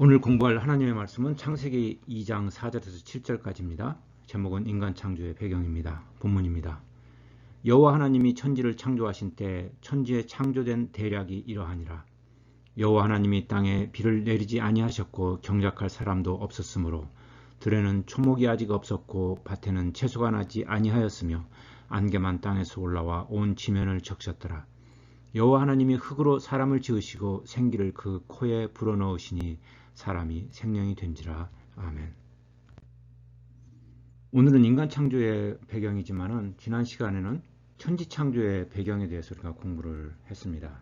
오늘 공부할 하나님의 말씀은 창세기 2장 4절에서 7절까지입니다. 제목은 인간 창조의 배경입니다. 본문입니다. 여호와 하나님이 천지를 창조하신 때 천지에 창조된 대략이 이러하니라. 여호와 하나님이 땅에 비를 내리지 아니하셨고 경작할 사람도 없었으므로 들에는 초목이 아직 없었고 밭에는 채소가 나지 아니하였으며 안개만 땅에서 올라와 온 지면을 적셨더라. 여호와 하나님이 흙으로 사람을 지으시고 생기를 그 코에 불어넣으시니 사람이 생명이 된지라. 아멘. 오늘은 인간 창조의 배경이지만은 지난 시간에는 천지 창조의 배경에 대해서 우리가 공부를 했습니다.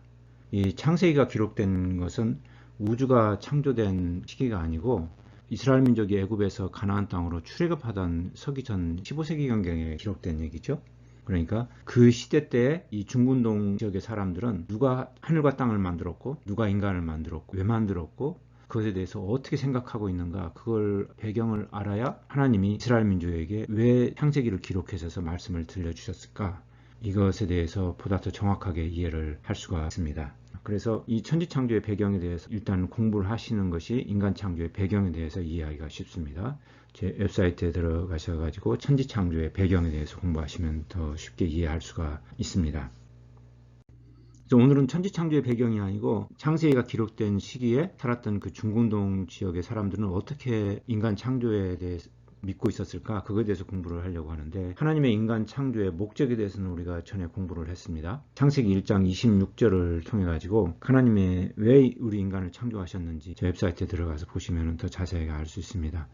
이 창세기가 기록된 것은 우주가 창조된 시기가 아니고 이스라엘 민족이 애굽에서 가나안 땅으로 출애굽하던 서기전 15세기경경에 기록된 얘기죠. 그러니까 그 시대 때에 이 중근동 지역의 사람들은 누가 하늘과 땅을 만들었고 누가 인간을 만들었고 왜 만들었고 그것에 대해서 어떻게 생각하고 있는가, 그걸 배경을 알아야 하나님이 이스라엘 민족에게 왜 창세기를 기록해서 말씀을 들려주셨을까, 이것에 대해서 보다 더 정확하게 이해를 할 수가 있습니다. 그래서 이 천지창조의 배경에 대해서 일단 공부를 하시는 것이 인간 창조의 배경에 대해서 이해하기가 쉽습니다. 제 웹사이트에 들어가셔가지고 천지창조의 배경에 대해서 공부하시면 더 쉽게 이해할 수가 있습니다. 오늘은 천지창조의 배경이 아니고 창세기가 기록된 시기에 살았던 그 중근동 지역의 사람들은 어떻게 인간 창조에 대해서 믿고 있었을까, 그거에 대해서 공부를 하려고 하는데, 하나님의 인간 창조의 목적에 대해서는 우리가 전에 공부를 했습니다. 창세기 1장 26절을 통해 가지고 하나님의 왜 우리 인간을 창조하셨는지 제 웹사이트에 들어가서 보시면 더 자세하게 알 수 있습니다.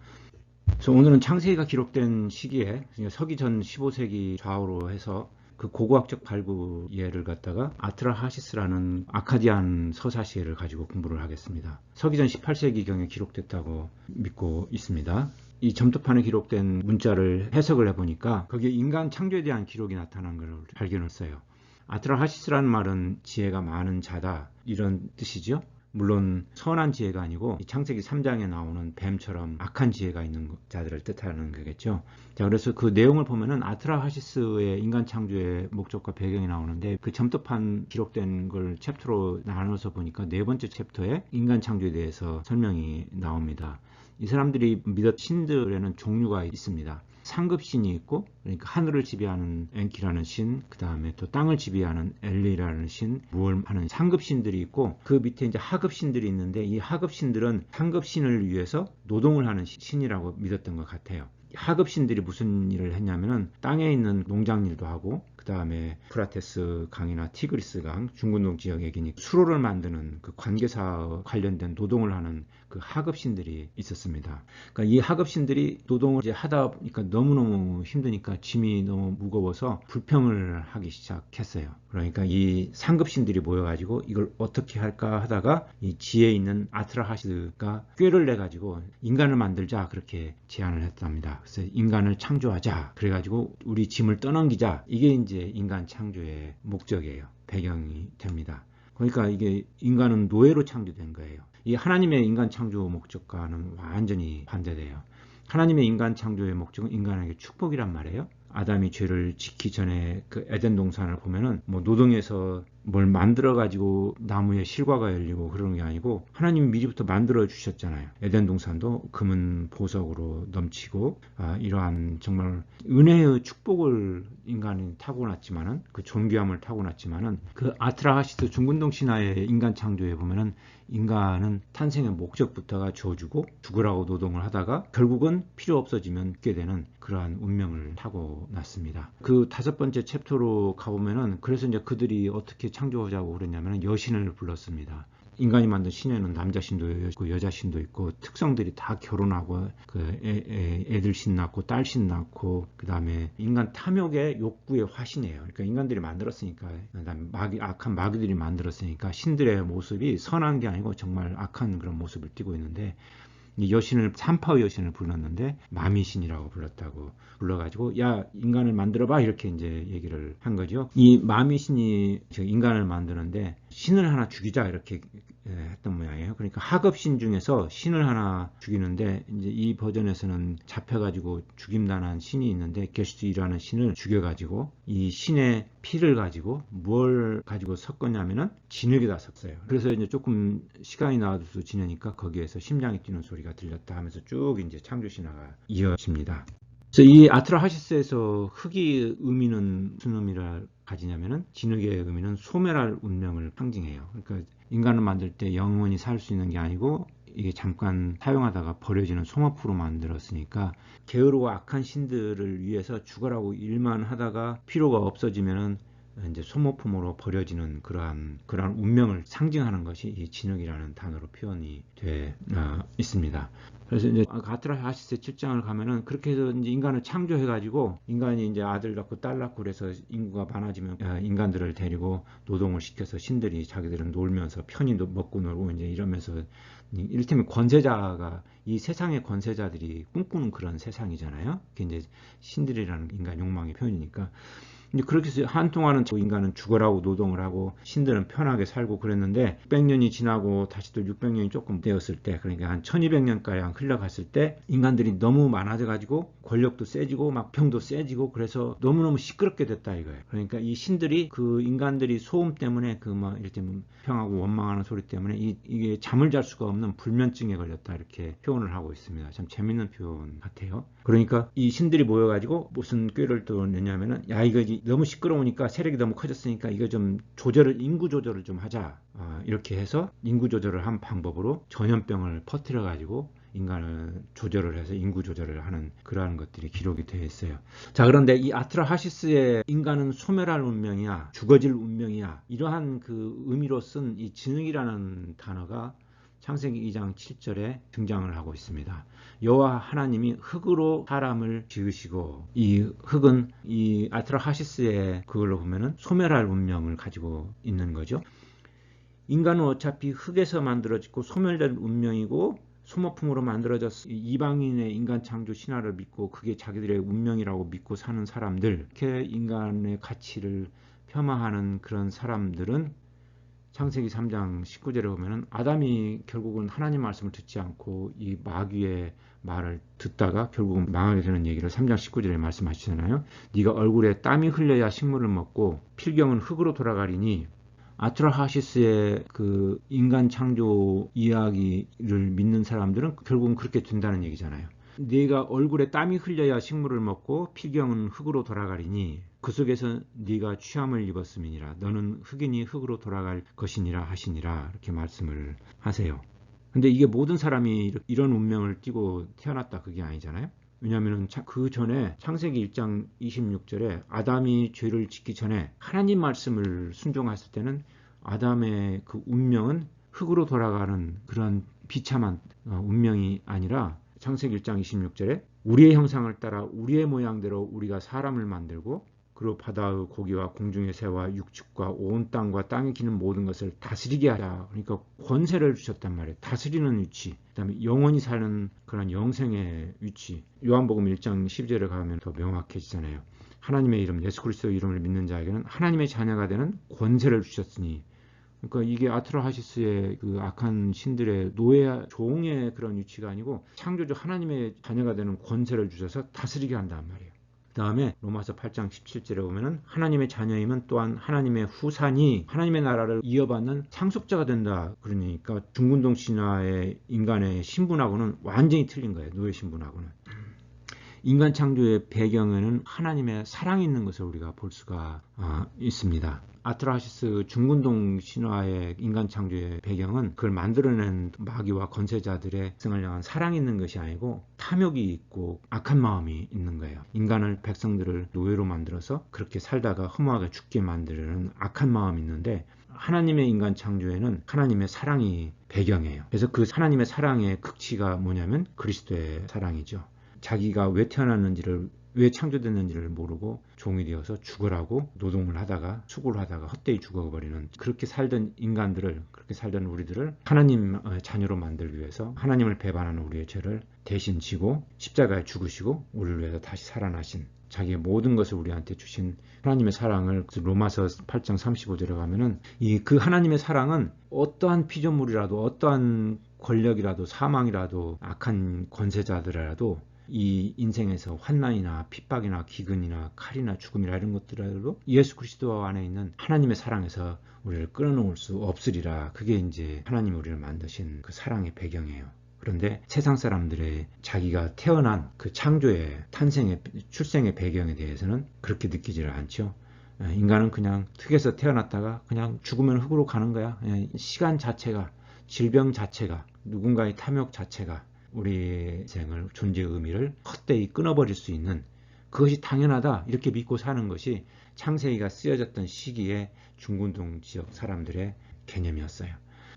그래서 오늘은 창세기가 기록된 시기에 서기전 15세기 좌우로 해서 그 고고학적 발굴 예를 갖다가 아트라하시스라는 아카디안 서사시를 가지고 공부를 하겠습니다. 서기전 18세기경에 기록됐다고 믿고 있습니다. 이 점토판에 기록된 문자를 해석을 해보니까 거기에 인간 창조에 대한 기록이 나타난 걸 발견했어요. 아트라하시스라는 말은 지혜가 많은 자다, 이런 뜻이죠. 물론 선한 지혜가 아니고 창세기 3장에 나오는 뱀처럼 악한 지혜가 있는 자들을 뜻하는 거겠죠. 자, 그래서 그 내용을 보면은 아트라하시스의 인간 창조의 목적과 배경이 나오는데, 그 점토판 기록된 걸 챕터로 나눠서 보니까 네 번째 챕터에 인간 창조에 대해서 설명이 나옵니다. 이 사람들이 믿었던 신들에는 종류가 있습니다. 상급신이 있고, 그러니까 하늘을 지배하는 엔키라는 신, 그 다음에 또 땅을 지배하는 엘리라는 신, 무얼 하는 상급신들이 있고, 그 밑에 이제 하급신들이 있는데, 이 하급신들은 상급신을 위해서 노동을 하는 신이라고 믿었던 것 같아요. 하급신들이 무슨 일을 했냐면은 땅에 있는 농장일도 하고, 그 다음에 프라테스 강이나 티그리스 강, 중근동 지역에 수로를 만드는 그 관계사 관련된 노동을 하는 그 하급신들이 있었습니다. 그러니까 이 하급신들이 노동을 이제 하다 보니까 너무너무 힘드니까 짐이 너무 무거워서 불평을 하기 시작했어요. 그러니까 이 상급신들이 모여가지고 이걸 어떻게 할까 하다가 이 지혜 있는 아트라하시스가 꾀를 내가지고 인간을 만들자, 그렇게 제안을 했답니다. 그래서 인간을 창조하자, 그래가지고 우리 짐을 떠넘기자, 이게 이제 인간 창조의 목적이에요. 배경이 됩니다. 그러니까 이게 인간은 노예로 창조된 거예요. 이 하나님의 인간 창조 목적과는 완전히 반대돼요. 하나님의 인간 창조의 목적은 인간에게 축복이란 말이에요. 아담이 죄를 짓기 전에 그 에덴 동산을 보면은 뭐 노동해서 뭘 만들어 가지고 나무에 실과가 열리고 그러는 게 아니고, 하나님이 미리부터 만들어 주셨잖아요. 에덴 동산도 금은 보석으로 넘치고, 이러한 정말 은혜의 축복을 인간이 타고났지만은, 그 존귀함을 타고났지만은, 그 아트라하시스 중근동 신화의 인간 창조에 보면은 인간은 탄생의 목적부터가 저주고 죽으라고 노동을 하다가 결국은 필요 없어지면 죽게 되는 그러한 운명을 타고났습니다. 그 다섯 번째 챕터로 가보면은, 그래서 이제 그들이 어떻게 창조하자고 그랬냐면 여신을 불렀습니다. 인간이 만든 신에는 남자신도 있고 여자신도 있고, 특성들이 다 결혼하고 애들 신 낳고 딸 신 낳고, 그 다음에 인간 탐욕의 욕구의 화신이에요. 그러니까 인간들이 만들었으니까, 그다음에 악한 마귀들이 만들었으니까 신들의 모습이 선한 게 아니고 정말 악한 그런 모습을 띠고 있는데, 이 여신을 산파의 여신을 불렀는데 마미신이라고 불러가지고 야, 인간을 만들어봐, 이렇게 이제 얘기를 한 거죠. 이 마미신이 인간을 만드는데 신을 하나 죽이자 이렇게 했던 모양이에요. 그러니까 하급신 중에서 신을 하나 죽이는데 이제 이 버전에서는 잡혀가지고 죽임당한 신이 있는데 게슈트이라는 신을 죽여가지고 이 신의 피를 가지고 뭘 가지고 섞었냐면은 진흙에다 섞어요. 그래서 이제 조금 시간이 나와서 지나니까 거기에서 심장이 뛰는 소리가 들렸다 하면서 쭉 이제 창조 신화가 이어집니다. 그래서 이 아트라하시스에서 흙이 의미는 무슨 의미를 가지냐면은 진흙의 의미는 소멸할 운명을 상징해요. 그러니까 인간을 만들 때 영원히 살 수 있는 게 아니고 이게 잠깐 사용하다가 버려지는 소모품으로 만들었으니까 게으르고 악한 신들을 위해서 죽어라고 일만 하다가 필요가 없어지면은 이제 소모품으로 버려지는 그러한 운명을 상징하는 것이 이 진흙이라는 단어로 표현이 돼 있습니다. 그래서 이제 아트라하시스 7장을 가면은 그렇게 해서 이제 인간을 창조해가지고 인간이 이제 아들 낳고 딸 낳고 그래서 인구가 많아지면 인간들을 데리고 노동을 시켜서 신들이 자기들은 놀면서 편히 먹고 놀고 이제 이러면서 이를테면 권세자가 이 세상의 권세자들이 꿈꾸는 그런 세상이잖아요. 그게 이제 신들이라는 인간 욕망의 표현이니까. 그렇게 해서 한동안은 인간은 죽어라고 노동을 하고 신들은 편하게 살고 그랬는데 600년이 지나고 다시 또 600년이 조금 되었을 때 그러니까 한 1200년가량 흘러갔을 때 인간들이 너무 많아져 가지고 권력도 세지고 막 병도 세지고 그래서 너무너무 시끄럽게 됐다 이거예요. 그러니까 이 신들이 그 인간들이 소음 때문에 그 막 이렇게 평하고 원망하는 소리 때문에 이게 잠을 잘 수가 없는 불면증에 걸렸다 이렇게 표현을 하고 있습니다. 참 재밌는 표현 같아요. 그러니까 이 신들이 모여가지고 무슨 꾀를 또 냈냐면은 야 이거 너무 시끄러우니까 세력이 너무 커졌으니까 이거 좀 인구 조절을 좀 하자 이렇게 해서 인구 조절을 한 방법으로 전염병을 퍼뜨려 가지고 인간을 조절을 해서 인구 조절을 하는 그러한 것들이 기록이 되어 있어요. 자, 그런데 이 아트라하시스의 인간은 소멸할 운명이야 죽어질 운명이야 이러한 그 의미로 쓴 이 진흙이라는 단어가 창세기 2장 7절에 등장을 하고 있습니다. 여호와 하나님이 흙으로 사람을 지으시고 이 흙은 이 아트라하시스의 그걸로 보면은 소멸할 운명을 가지고 있는 거죠. 인간은 어차피 흙에서 만들어지고 소멸될 운명이고 소모품으로 만들어졌 이방인의 인간 창조 신화를 믿고 그게 자기들의 운명이라고 믿고 사는 사람들 이렇게 인간의 가치를 폄하하는 그런 사람들은 창세기 3장 19절에 보면은 아담이 결국은 하나님 말씀을 듣지 않고 이 마귀의 말을 듣다가 결국은 망하게 되는 얘기를 3장 19절에 말씀하시잖아요. 네가 얼굴에 땀이 흘려야 식물을 먹고 필경은 흙으로 돌아가리니 아트라하시스의 그 인간 창조 이야기를 믿는 사람들은 결국은 그렇게 된다는 얘기잖아요. 네가 얼굴에 땀이 흘려야 식물을 먹고 필경은 흙으로 돌아가리니 그 속에서 네가 취함을 입었음이니라. 너는 흙이니 흙으로 돌아갈 것이니라 하시니라. 이렇게 말씀을 하세요. 근데 이게 모든 사람이 이런 운명을 띠고 태어났다 그게 아니잖아요. 왜냐하면 그 전에 창세기 1장 26절에 아담이 죄를 짓기 전에 하나님 말씀을 순종했을 때는 아담의 그 운명은 흙으로 돌아가는 그런 비참한 운명이 아니라 창세기 1장 26절에 우리의 형상을 따라 우리의 모양대로 우리가 사람을 만들고 그리고 바다의 고기와 공중의 새와 육축과 온 땅과 땅에 기는 모든 것을 다스리게 하자. 그러니까 권세를 주셨단 말이에요. 다스리는 위치. 그다음에 영원히 사는 그런 영생의 위치. 요한복음 1장 12절에 가면 더 명확해지잖아요. 하나님의 이름 예수 그리스도 이름을 믿는 자에게는 하나님의 자녀가 되는 권세를 주셨으니 그러니까 이게 아트라하시스의 그 악한 신들의 노예 종의 그런 위치가 아니고 창조주 하나님의 자녀가 되는 권세를 주셔서 다스리게 한단 말이에요. 그 다음에 로마서 8장 17절에 보면은 하나님의 자녀이면 또한 하나님의 후산이 하나님의 나라를 이어받는 상속자가 된다. 그러니까 중군동 신화의 인간의 신분하고는 완전히 틀린 거예요. 노예 신분하고는. 인간 창조의 배경에는 하나님의 사랑이 있는 것을 우리가 볼 수가 있습니다. 아트라하시스 중군동 신화의 인간 창조의 배경은 그걸 만들어낸 마귀와 권세자들의 성을 향한 사랑이 있는 것이 아니고 탐욕이 있고 악한 마음이 있는 거예요. 인간을 백성들을 노예로 만들어서 그렇게 살다가 허무하게 죽게 만드는 악한 마음이 있는데 하나님의 인간 창조에는 하나님의 사랑이 배경이에요. 그래서 그 하나님의 사랑의 극치가 뭐냐면 그리스도의 사랑이죠. 자기가 왜 태어났는지를 왜 창조됐는지를 모르고 종이 되어서 죽으라고 노동을 하다가 수고를 하다가 헛되이 죽어버리는 그렇게 살던 인간들을 그렇게 살던 우리들을 하나님 자녀로 만들기 위해서 하나님을 배반하는 우리의 죄를 대신 지고 십자가에 죽으시고 우리를 위해서 다시 살아나신 자기의 모든 것을 우리한테 주신 하나님의 사랑을 로마서 8장 35절에 가면은 그 하나님의 사랑은 어떠한 피조물이라도 어떠한 권력이라도 사망이라도 악한 권세자들이라도 이 인생에서 환난이나 핍박이나 기근이나 칼이나 죽음이나 이런 것들이라도 예수 그리스도 안에 있는 하나님의 사랑에서 우리를 끊어놓을 수 없으리라. 그게 이제 하나님이 우리를 만드신 그 사랑의 배경이에요. 그런데 세상 사람들의 자기가 태어난 그 창조의 탄생의 출생의 배경에 대해서는 그렇게 느끼지를 않죠. 인간은 그냥 흙에서 태어났다가 그냥 죽으면 흙으로 가는 거야. 시간 자체가, 질병 자체가, 누군가의 탐욕 자체가 우리 생을 존재의 의미를 헛되이 끊어버릴 수 있는, 그것이 당연하다 이렇게 믿고 사는 것이 창세기가 쓰여졌던 시기에 중군동 지역 사람들의 개념이었어요.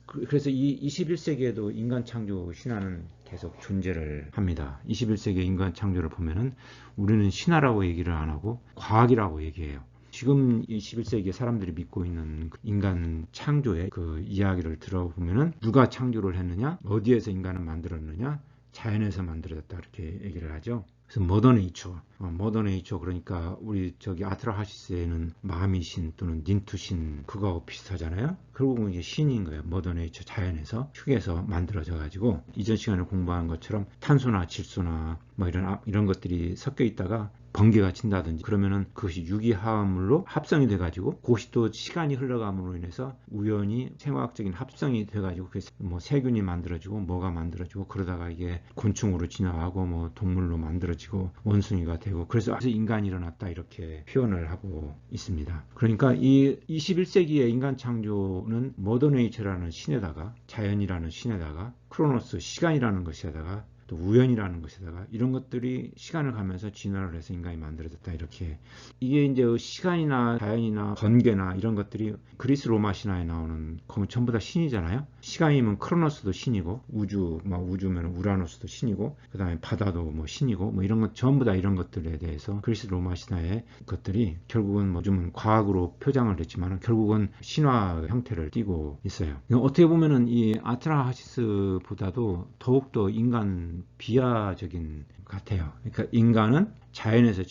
그래서 이 21세기에도 인간 창조 신화는 계속 존재를 합니다. 21세기의 인간 창조를 보면은 우리는 신화라고 얘기를 안 하고 과학이라고 얘기해요. 지금 21세기에 사람들이 믿고 있는 인간 창조의 그 이야기를 들어보면은 누가 창조를 했느냐, 어디에서 인간을 만들었느냐, 자연에서 만들어졌다 이렇게 얘기를 하죠. 그래서 머더네이처 그러니까 우리 저기 아트라하시스에는 마미신 또는 닌투신 그거하고 비슷하잖아요. 결국은 이게 신인 거예요. 머더네이처 자연에서 흙에서 만들어져 가지고 이전 시간에 공부한 것처럼 탄소나 질소나 뭐 이런 것들이 섞여 있다가 번개가 친다든지 그러면은 그것이 유기화합물로 합성이 돼가지고 그것이 또 시간이 흘러감으로 인해서 우연히 생화학적인 합성이 돼가지고 그래서 뭐 세균이 만들어지고 뭐가 만들어지고 그러다가 이게 곤충으로 진화하고 뭐 동물로 만들어지고 원숭이가 되고 그래서 인간이 일어났다 이렇게 표현을 하고 있습니다. 그러니까 이 21세기의 인간 창조는 머더네이처라는 신에다가 자연이라는 신에다가 크로노스 시간이라는 것에다가 또 우연이라는 것에다가 이런 것들이 시간을 가면서 진화를 해서 인간이 만들어졌다 이렇게. 이게 이제 시간이나 자연이나 번개나 이런 것들이 그리스 로마 신화에 나오는 거의 전부 다 신이잖아요. 시간이면 크로노스도 신이고 우주면 우라노스도 신이고 그 다음에 바다도 뭐 신이고 뭐 이런 것 전부 다 이런 것들에 대해서 그리스 로마 신화의 것들이 결국은 뭐 좀 과학으로 표장을 했지만 결국은 신화 형태를 띠고 있어요. 어떻게 보면은 이 아트라하시스보다도 더욱더 인간 비하적인 같아요. 그러니까 인간은 자연에서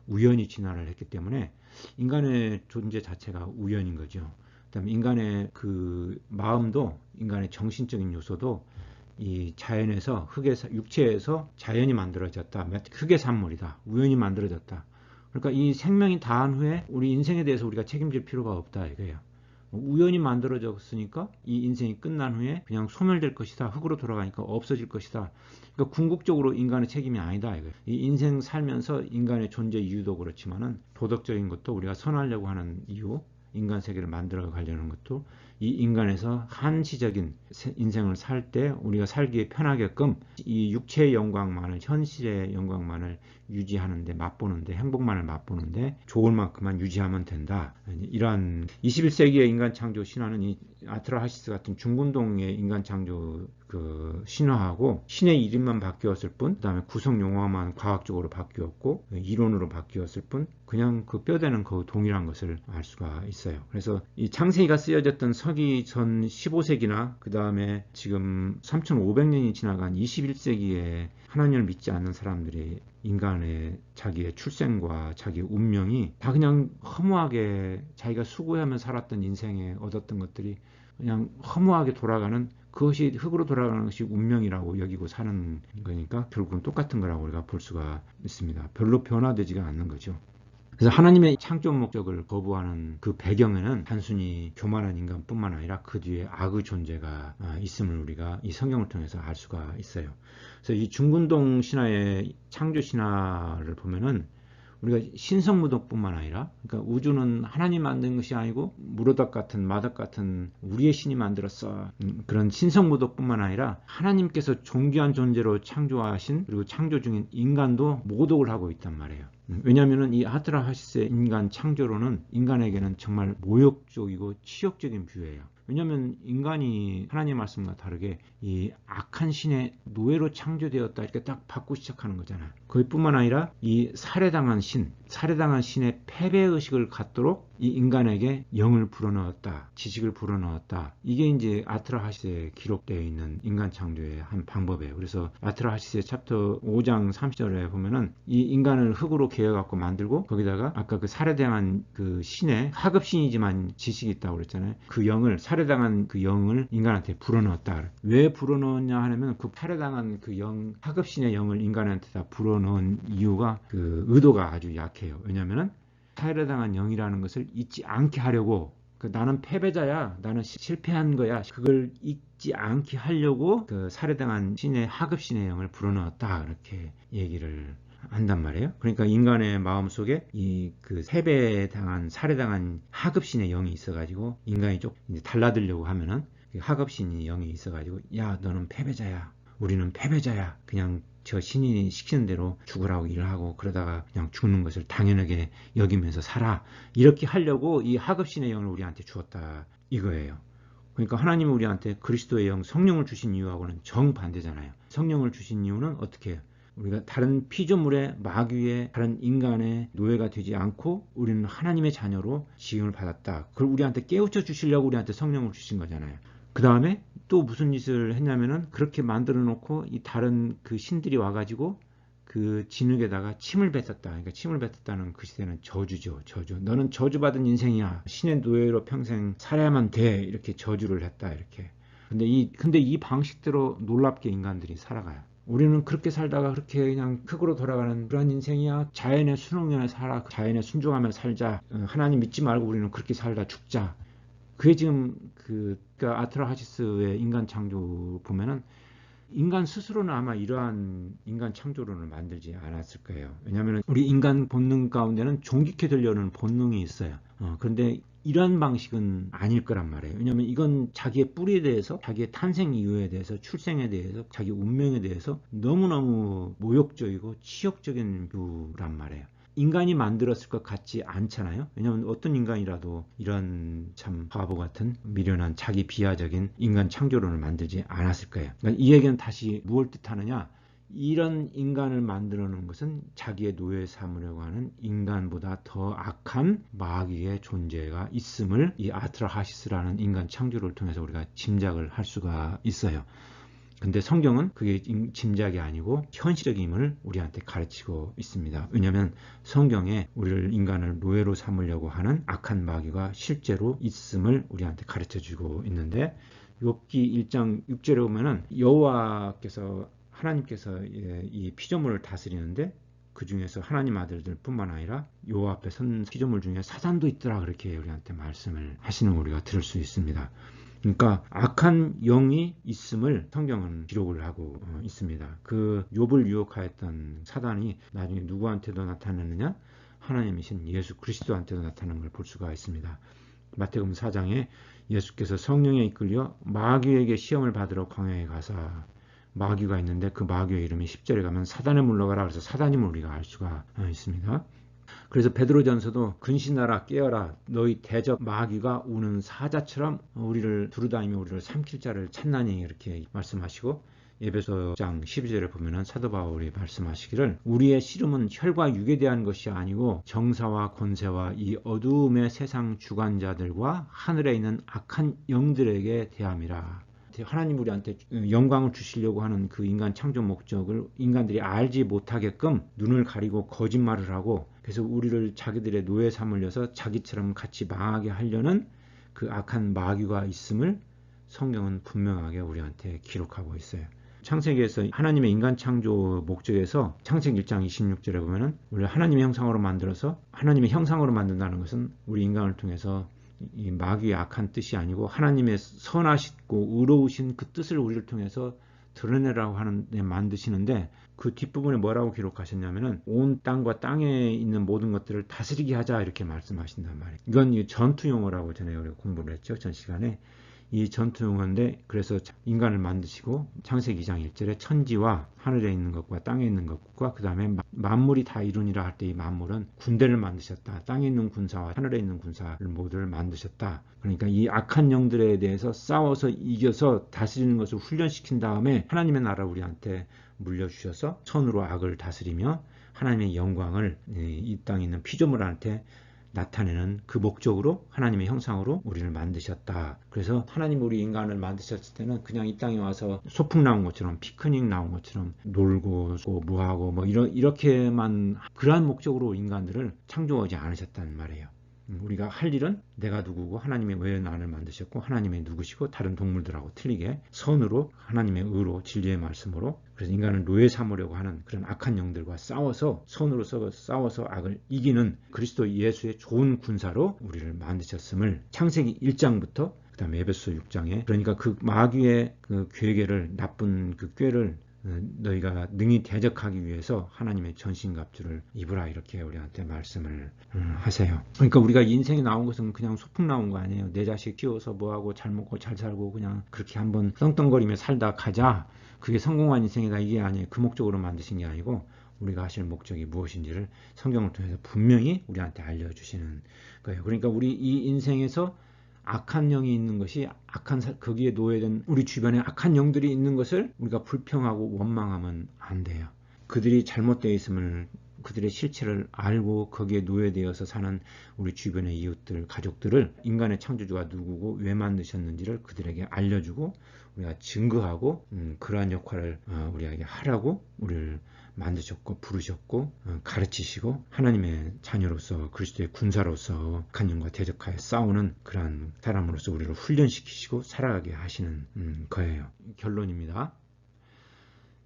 우연히 진화를 했기 때문에 인간의 존재 자체가 우연인 거죠. 그다음에 인간의 그 마음도 인간의 정신적인 요소도 이 자연에서 흙에서 육체에서 자연이 만들어졌다. 흙의 산물이다. 우연히 만들어졌다. 그러니까 이 생명이 다한 후에 우리 인생에 대해서 우리가 책임질 필요가 없다 이거예요. 우연히 만들어졌으니까 이 인생이 끝난 후에 그냥 소멸될 것이다. 흙으로 돌아가니까 없어질 것이다. 그러니까 궁극적으로 인간의 책임이 아니다. 이거예요. 이 인생 살면서 인간의 존재 이유도 그렇지만은 도덕적인 것도 우리가 선하려고 하는 이유, 인간 세계를 만들어 가려는 것도 이 인간에서 한시적인 인생을 살 때 우리가 살기에 편하게끔 이 육체의 영광만을 현실의 영광만을 유지하는데 맛보는데 행복만을 맛보는데 좋을 만큼만 유지하면 된다. 이러한 21세기의 인간 창조 신화는 이 아트라하시스 같은 중군동의 인간 창조 그 신화하고 신의 이름만 바뀌었을 뿐, 그 다음에 구성 용어만 과학적으로 바뀌었고 이론으로 바뀌었을 뿐, 그냥 그 뼈대는 그 동일한 것을 알 수가 있어요. 그래서 이 창세기가 쓰여졌던 서기 전 15세기나 그 다음에 지금 3500년이 지나간 21세기에 하나님을 믿지 않는 사람들이 인간의 자기의 출생과 자기의 운명이 다 그냥 허무하게 자기가 수고하며 살았던 인생에 얻었던 것들이 그냥 허무하게 돌아가는, 그것이 흙으로 돌아가는 것이 운명이라고 여기고 사는 거니까 결국은 똑같은 거라고 우리가 볼 수가 있습니다. 별로 변화되지가 않는 거죠. 그래서 하나님의 창조 목적을 거부하는 그 배경에는 단순히 교만한 인간뿐만 아니라 그 뒤에 악의 존재가 있음을 우리가 이 성경을 통해서 알 수가 있어요. 그래서 이 중군동 신화의 창조 신화를 보면은 우리가 신성무덕뿐만 아니라, 그러니까 우주는 하나님 만든 것이 아니고 무로덕 같은 마덕 같은 우리의 신이 만들었어, 그런 신성무덕뿐만 아니라 하나님께서 존귀한 존재로 창조하신 그리고 창조 중인 인간도 모독을 하고 있단 말이에요. 왜냐하면 이 아트라하시스의 인간 창조로는 인간에게는 정말 모욕적이고 치욕적인 뷰예요. 왜냐하면 인간이 하나님 말씀과 다르게 이 악한 신의 노예로 창조되었다 이렇게 딱 받고 시작하는 거잖아요. 그뿐만 아니라 이 살해당한 신의 패배의식을 갖도록 이 인간에게 영을 불어넣었다, 지식을 불어넣었다. 이게 이제 아트라하시스에 기록되어 있는 인간 창조의 한 방법이에요. 그래서 아트라하시스의 챕터 5장 30절에 보면은 이 인간을 흙으로 개어갖고 만들고 거기다가 아까 그 살해당한 그 신의 하급신이지만 지식이 있다고 그랬잖아요. 그 영을, 살해당한 그 영을 인간한테 불어넣었다. 왜 불어넣었냐 하면 그 살해당한 그 영, 하급신의 영을 인간한테 다 불어넣은 이유가 그 의도가 아주 약해요. 왜냐면은 살해당한 영이라는 것을 잊지 않게 하려고, 나는 패배자야, 나는 실패한 거야, 그걸 잊지 않게 하려고 그 살해당한 신의 하급신의 영을 불어넣었다, 이렇게 얘기를 한단 말이에요. 그러니까 인간의 마음속에 이 그 패배당한 살해당한 하급신의 영이 있어가지고 인간이 좀 이제 달라들려고 하면은 하급신의 영이 있어가지고, 야, 너는 패배자야, 우리는 패배자야, 그냥 저 신인이 시키는 대로 죽으라고 일하고 그러다가 그냥 죽는 것을 당연하게 여기면서 살아, 이렇게 하려고 이 하급신의 영을 우리한테 주었다, 이거예요. 그러니까 하나님은 우리한테 그리스도의 영, 성령을 주신 이유하고는 정반대잖아요. 성령을 주신 이유는 어떻게 해요? 우리가 다른 피조물의 마귀의 다른 인간의 노예가 되지 않고 우리는 하나님의 자녀로 지음을 받았다. 그걸 우리한테 깨우쳐 주시려고 우리한테 성령을 주신 거잖아요. 그 다음에 또 무슨 짓을 했냐면은 그렇게 만들어 놓고 이 다른 그 신들이 와가지고 그 진흙에다가 침을 뱉었다. 그러니까 침을 뱉었다는 그 시대는 저주죠. 저주. 너는 저주받은 인생이야. 신의 노예로 평생 살아야만 돼. 이렇게 저주를 했다. 이렇게. 근데 이 방식대로 놀랍게 인간들이 살아가요. 우리는 그렇게 살다가 그렇게 그냥 흙으로 돌아가는 그런 인생이야. 자연의 순응연에 살아. 자연에 순종하며 살자. 하나님 믿지 말고 우리는 그렇게 살다 죽자. 그게 지금 그러니까 아트라하시스의 인간 창조 보면은 인간 스스로는 아마 이러한 인간 창조론을 만들지 않았을 거예요. 왜냐하면 우리 인간 본능 가운데는 존귀케 되려는 본능이 있어요. 그런데 이런 방식은 아닐 거란 말이에요. 왜냐하면 이건 자기의 뿌리에 대해서, 자기의 탄생 이유에 대해서, 출생에 대해서, 자기 운명에 대해서 너무너무 모욕적이고 치욕적인 뷰란 말이에요. 인간이 만들었을 것 같지 않잖아요. 왜냐하면 어떤 인간이라도 이런 참 바보 같은 미련한 자기 비하적인 인간 창조론을 만들지 않았을 거예요. 그러니까 이 얘기는 다시 무엇을 뜻하느냐? 이런 인간을 만들어 놓은 것은 자기의 노예 삼으려고 하는 인간보다 더 악한 마귀의 존재가 있음을 이 아트라하시스라는 인간 창조를 통해서 우리가 짐작을 할 수가 있어요. 근데 성경은 그게 짐작이 아니고 현실적임을 우리한테 가르치고 있습니다. 왜냐하면 성경에 우리를 인간을 노예로 삼으려고 하는 악한 마귀가 실제로 있음을 우리한테 가르쳐주고 있는데, 욥기 1장 6절에 보면은 여호와께서, 하나님께서 이 피조물을 다스리는데 그 중에서 하나님 아들들 뿐만 아니라 여호와 앞에 선 피조물 중에 사단도 있더라, 그렇게 우리한테 말씀을 하시는 걸 우리가 들을 수 있습니다. 그러니까 악한 영이 있음을 성경은 기록을 하고 있습니다. 그 욥을 유혹하였던 사단이 나중에 누구한테도 나타나느냐? 하나님이신 예수 그리스도한테도 나타나는 걸 볼 수가 있습니다. 마태복음 4장에 예수께서 성령에 이끌려 마귀에게 시험을 받으러 광야에 가사, 마귀가 있는데 그 마귀의 이름이 10절에 가면 사단을 물러가라, 그래서 사단임을 우리가 알 수가 있습니다. 그래서 베드로전서도 근신하라, 깨어라, 너희 대적 마귀가 우는 사자처럼 우리를 두루다니며 우리를 삼킬 자를 찾나니, 이렇게 말씀하시고, 에베소장 12절에 보면은 사도 바울이 말씀하시기를 우리의 씨름은 혈과 육에 대한 것이 아니고 정사와 권세와 이 어두움의 세상 주관자들과 하늘에 있는 악한 영들에게 대함이라. 하나님 우리한테 영광을 주시려고 하는 그 인간 창조 목적을 인간들이 알지 못하게끔 눈을 가리고 거짓말을 하고, 그래서 우리를 자기들의 노예 삼으려서 자기처럼 같이 망하게 하려는 그 악한 마귀가 있음을 성경은 분명하게 우리한테 기록하고 있어요. 창세기에서 하나님의 인간 창조 목적에서 창세기 1장 26절에 보면은 우리를 하나님의 형상으로 만들어서, 하나님의 형상으로 만든다는 것은 우리 인간을 통해서 이 마귀의 악한 뜻이 아니고 하나님의 선하시고 의로우신 그 뜻을 우리를 통해서 드러내라고 하는데 만드시는데, 그 뒷부분에 뭐라고 기록하셨냐면은 온 땅과 땅에 있는 모든 것들을 다스리게 하자, 이렇게 말씀하신단 말이에요. 이건 전투 용어라고 전에 우리가 공부를 했죠, 전 시간에. 이 전투 용어인데, 그래서 인간을 만드시고 창세기 2장 1절에 천지와 하늘에 있는 것과 땅에 있는 것과 그 다음에 만물이 다 이루니라 할 때 이 만물은 군대를 만드셨다. 땅에 있는 군사와 하늘에 있는 군사를 모두를 만드셨다. 그러니까 이 악한 영들에 대해서 싸워서 이겨서 다스리는 것을 훈련시킨 다음에 하나님의 나라 우리한테 물려주셔서 선으로 악을 다스리며 하나님의 영광을 이 땅에 있는 피조물한테 나타내는 그 목적으로 하나님의 형상으로 우리를 만드셨다. 그래서 하나님 우리 인간을 만드셨을 때는 그냥 이 땅에 와서 소풍 나온 것처럼 피크닉 나온 것처럼 놀고 뭐하고 뭐 이렇게만 그러한 목적으로 인간들을 창조하지 않으셨단 말이에요. 우리가 할 일은 내가 누구고 하나님이 왜 나를 만드셨고 하나님이 누구시고 다른 동물들하고 틀리게 선으로 하나님의 의로 진리의 말씀으로 그래서 인간을 노예 삼으려고 하는 그런 악한 영들과 싸워서 선으로 싸워서 악을 이기는 그리스도 예수의 좋은 군사로 우리를 만드셨음을 창세기 1장부터 그 다음에 에베소 6장에 그러니까 그 마귀의 그 괴계를 나쁜 그 꾀를 너희가 능히 대적하기 위해서 하나님의 전신갑주를 입으라 이렇게 우리한테 말씀을 하세요. 그러니까 우리가 인생에 나온 것은 그냥 소풍 나온 거 아니에요. 내 자식 키워서 뭐하고 잘 먹고 잘 살고 그냥 그렇게 한번 떵떵거리며 살다 가자. 그게 성공한 인생이다 이게 아니에요. 그 목적으로 만드신 게 아니고 우리가 하실 목적이 무엇인지를 성경을 통해서 분명히 우리한테 알려주시는 거예요. 그러니까 우리 이 인생에서 악한 영이 있는 것이 거기에 노예된 우리 주변에 악한 영들이 있는 것을 우리가 불평하고 원망하면 안 돼요. 그들이 잘못되어 있음을 그들의 실체를 알고 거기에 노예되어서 사는 우리 주변의 이웃들, 가족들을 인간의 창조주가 누구고 왜 만드셨는지를 그들에게 알려주고 우리가 증거하고 그러한 역할을 우리에게 하라고 우리를 만드셨고 부르셨고 가르치시고 하나님의 자녀로서 그리스도의 군사로서 악한 영과 대적하여 싸우는 그러한 사람으로서 우리를 훈련시키시고 살아가게 하시는 거예요. 결론입니다.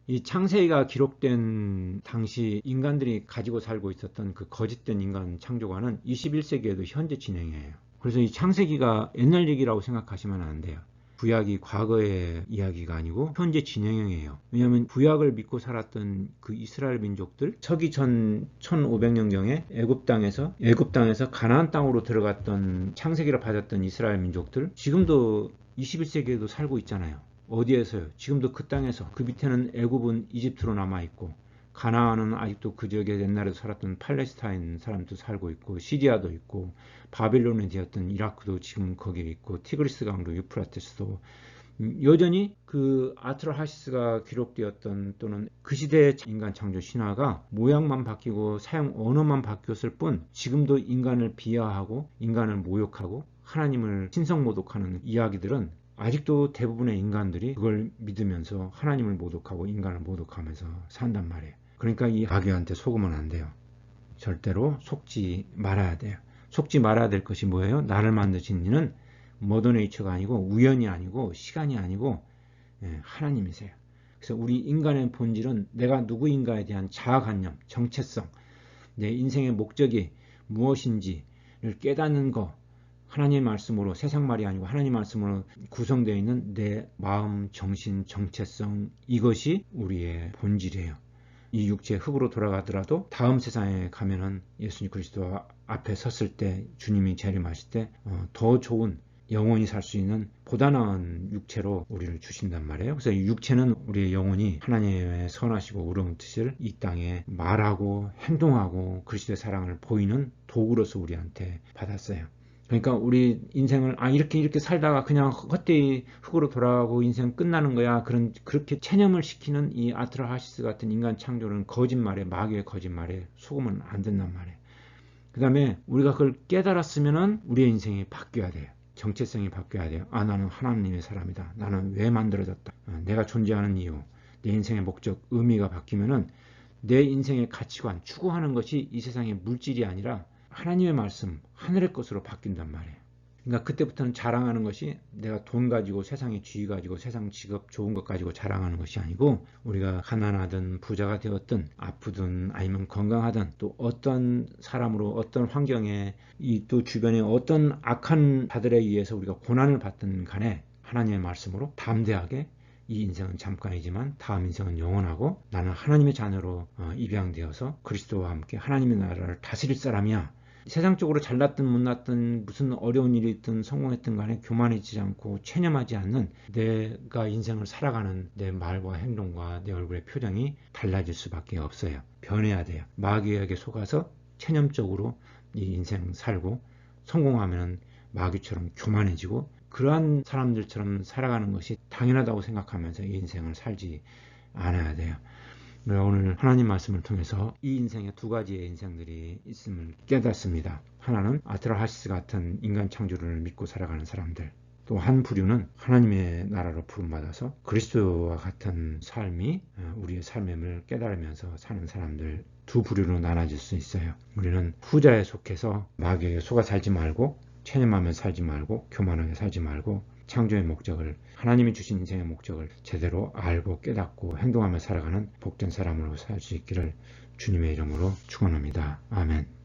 이 창세기가 기록된 당시 인간들이 가지고 살고 있었던 그 거짓된 인간 창조관은 21세기에도 현재 진행해요. 그래서 이 창세기가 옛날 얘기라고 생각하시면 안 돼요. 구약이 과거의 이야기가 아니고 현재 진행형이에요. 왜냐하면 구약을 믿고 살았던 그 이스라엘 민족들 서기 전 1500년경에 애굽 땅에서 가나안 땅으로 들어갔던 창세기를 받았던 이스라엘 민족들 지금도 21세기에도 살고 있잖아요. 어디에서요? 지금도 그 땅에서. 그 밑에는 애굽은 이집트로 남아있고 가나안은 아직도 그 지역에 옛날에 살았던 팔레스타인 사람도 살고 있고 시리아도 있고 바빌론에 되었던 이라크도 지금 거기에 있고 티그리스 강도 유프라테스도 여전히 그 아트라하시스가 기록되었던 또는 그 시대의 인간 창조 신화가 모양만 바뀌고 사용 언어만 바뀌었을 뿐 지금도 인간을 비하하고 인간을 모욕하고 하나님을 신성모독하는 이야기들은 아직도 대부분의 인간들이 그걸 믿으면서 하나님을 모독하고 인간을 모독하면서 산단 말이에요. 그러니까 이 마귀한테 속으면 안 돼요. 절대로 속지 말아야 돼요. 속지 말아야 될 것이 뭐예요? 나를 만드신 이는 머더네이처가 아니고 우연이 아니고 시간이 아니고 하나님이세요. 그래서 우리 인간의 본질은 내가 누구인가에 대한 자아관념, 정체성, 내 인생의 목적이 무엇인지를 깨닫는 거 하나님의 말씀으로 세상 말이 아니고 하나님 말씀으로 구성되어 있는 내 마음, 정신, 정체성 이것이 우리의 본질이에요. 이 육체의 흙으로 돌아가더라도 다음 세상에 가면은 예수님 그리스도 앞에 섰을 때 주님이 재림하실 때 더 좋은 영원히 살 수 있는 보다 나은 육체로 우리를 주신단 말이에요. 그래서 이 육체는 우리의 영혼이 하나님의 선하시고 의로운 뜻을 이 땅에 말하고 행동하고 그리스도의 사랑을 보이는 도구로서 우리한테 받았어요. 그러니까 우리 인생을 이렇게 살다가 그냥 헛되이 흙으로 돌아가고 인생 끝나는 거야. 그렇게 체념을 시키는 이 아트라하시스 같은 인간 창조는 거짓말에 마귀의 거짓말에 속으면 안 된단 말이에요. 그 다음에 우리가 그걸 깨달았으면은 우리의 인생이 바뀌어야 돼요. 정체성이 바뀌어야 돼요. 나는 하나님의 사람이다. 나는 왜 만들어졌다. 내가 존재하는 이유, 내 인생의 목적, 의미가 바뀌면은 내 인생의 가치관, 추구하는 것이 이 세상의 물질이 아니라 하나님의 말씀, 하늘의 것으로 바뀐단 말이에요. 그러니까 그때부터는 자랑하는 것이 내가 돈 가지고 세상의 지위 가지고 세상 직업 좋은 것 가지고 자랑하는 것이 아니고 우리가 가난하든 부자가 되었든 아프든 아니면 건강하든 또 어떤 사람으로 어떤 환경에 또 주변에 어떤 악한 자들에 의해서 우리가 고난을 받든 간에 하나님의 말씀으로 담대하게 이 인생은 잠깐이지만 다음 인생은 영원하고 나는 하나님의 자녀로 입양되어서 그리스도와 함께 하나님의 나라를 다스릴 사람이야. 세상적으로 잘났든 못났든 무슨 어려운 일이 있든 성공했든 간에 교만해지지 않고 체념하지 않는 내가 인생을 살아가는 내 말과 행동과 내 얼굴의 표정이 달라질 수밖에 없어요. 변해야 돼요. 마귀에게 속아서 체념적으로 이 인생 살고 성공하면 마귀처럼 교만해지고 그러한 사람들처럼 살아가는 것이 당연하다고 생각하면서 이 인생을 살지 않아야 돼요. 오늘 하나님 말씀을 통해서 이 인생에 두 가지의 인생들이 있음을 깨닫습니다. 하나는 아트라하시스 같은 인간 창조를 믿고 살아가는 사람들, 또 한 부류는 하나님의 나라로 부름받아서 그리스도와 같은 삶이 우리의 삶임을 깨달으면서 사는 사람들, 두 부류로 나눠질 수 있어요. 우리는 후자에 속해서 마귀에게 속아 살지 말고 체념하며 살지 말고 교만하게 살지 말고 창조의 목적을, 하나님이 주신 인생의 목적을 제대로 알고 깨닫고 행동하며 살아가는 복된 사람으로 살 수 있기를 주님의 이름으로 축원합니다. 아멘.